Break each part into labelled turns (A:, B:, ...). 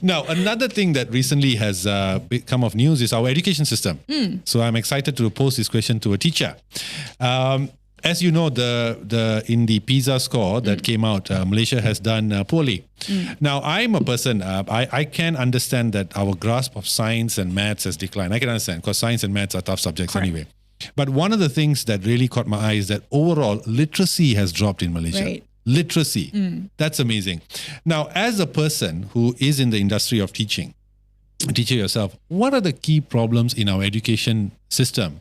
A: Now, another thing that recently has become of news is our education system. So I'm excited to pose this question to a teacher. As you know, in the PISA score that came out, Malaysia has done poorly. Now, I'm a person, I can understand that our grasp of science and maths has declined. I can understand because science and maths are tough subjects anyway. But one of the things that really caught my eye is that overall literacy has dropped in Malaysia.
B: Right.
A: Literacy. That's amazing. Now, as a person who is in the industry of teaching, teacher yourself, what are the key problems in our education system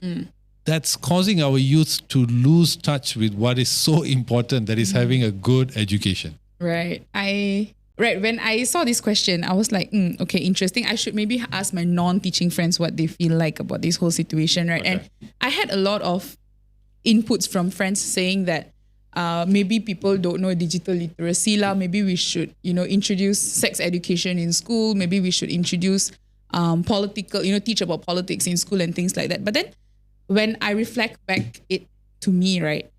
A: that's causing our youth to lose touch with what is so important, that is having a good education?
B: Right. When I saw this question, I was like, okay, interesting. I should maybe ask my non-teaching friends what they feel like about this whole situation, right?
A: Okay.
B: And I had a lot of inputs from friends saying that maybe people don't know digital literacy lah. Maybe we should, introduce sex education in school. Maybe we should introduce teach about politics in school and things like that. But then when I reflect back it to me, right,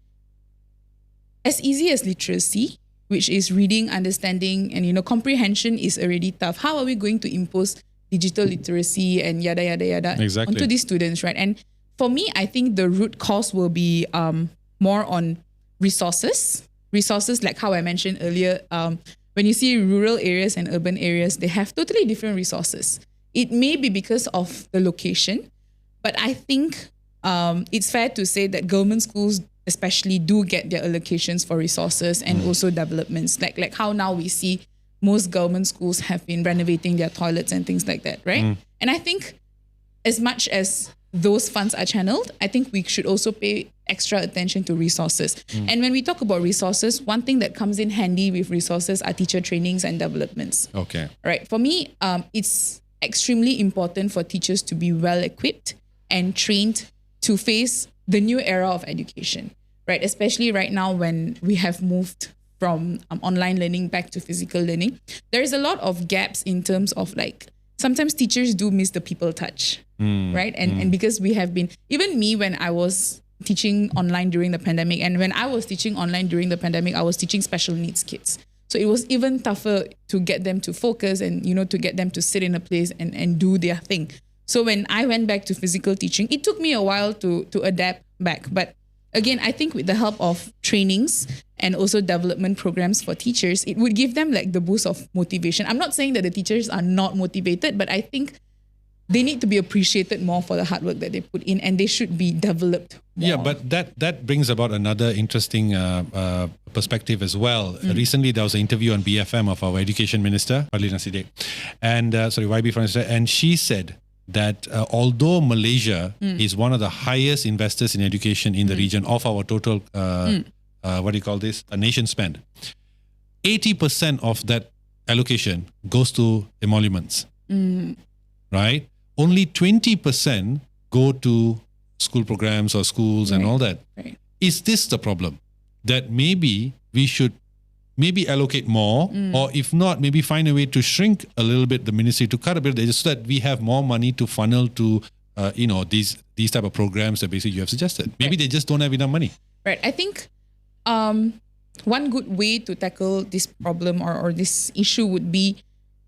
B: as easy as literacy, which is reading, understanding, and comprehension is already tough. How are we going to impose digital literacy and yada yada yada onto these students, right? And for me, I think the root cause will be more on resources like how I mentioned earlier. When you see rural areas and urban areas, they have totally different resources. It may be because of the location, but I think it's fair to say that government schools especially do get their allocations for resources and also developments, like how now we see most government schools have been renovating their toilets and things like that, right? And I think as much as those funds are channeled, I think we should also pay extra attention to resources. And when we talk about resources, one thing that comes in handy with resources are teacher trainings and developments.
A: Okay.
B: Right. For me, it's extremely important for teachers to be well equipped and trained to face the new era of education, right? Especially right now when we have moved from online learning back to physical learning. There is a lot of gaps in terms of sometimes teachers do miss the people touch, right? And because we have been, even me when I was teaching online during the pandemic, and when I was teaching online during the pandemic, I was teaching special needs kids. So it was even tougher to get them to focus and, to get them to sit in a place and do their thing. So when I went back to physical teaching, it took me a while to adapt back. But again, I think with the help of trainings and also development programs for teachers, it would give them the boost of motivation. I'm not saying that the teachers are not motivated, but I think they need to be appreciated more for the hard work that they put in, and they should be developed more.
A: Yeah, but that brings about another interesting perspective as well. Recently, there was an interview on BFM of our education minister, Fadlina Siddiq, and YB Minister, and she said that although Malaysia is one of the highest investors in education in the region of our total, a nation spend, 80% of that allocation goes to emoluments, right? Only 20% go to school programs or schools and all that.
B: Right.
A: Is this the problem? That maybe we should allocate more, or if not, maybe find a way to shrink a little bit the ministry, to cut a bit, so that we have more money to funnel to, these type of programs that basically you have suggested. Maybe they just don't have enough money.
B: Right. I think one good way to tackle this problem or this issue would be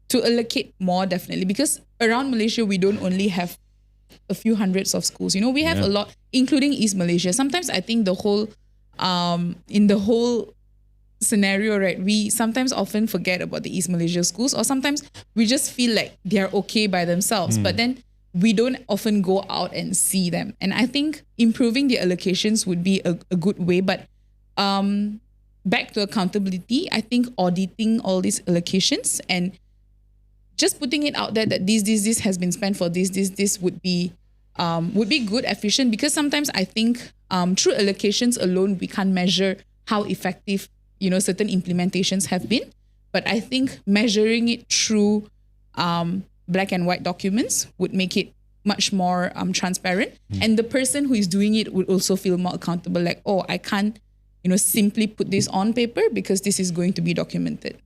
B: to allocate more, definitely, because around Malaysia, we don't only have a few hundreds of schools. We have a lot, including East Malaysia. Sometimes I think in the whole scenario, right, we sometimes often forget about the East Malaysia schools, or sometimes we just feel like they're okay by themselves, but then we don't often go out and see them. And I think improving the allocations would be a good way. But back to accountability, I think auditing all these allocations and just putting it out there that this has been spent for this would be good, efficient, because sometimes I think through allocations alone, we can't measure how effective certain implementations have been. But I think measuring it through black and white documents would make it much more transparent. And the person who is doing it would also feel more accountable, I can't, simply put this on paper because this is going to be documented.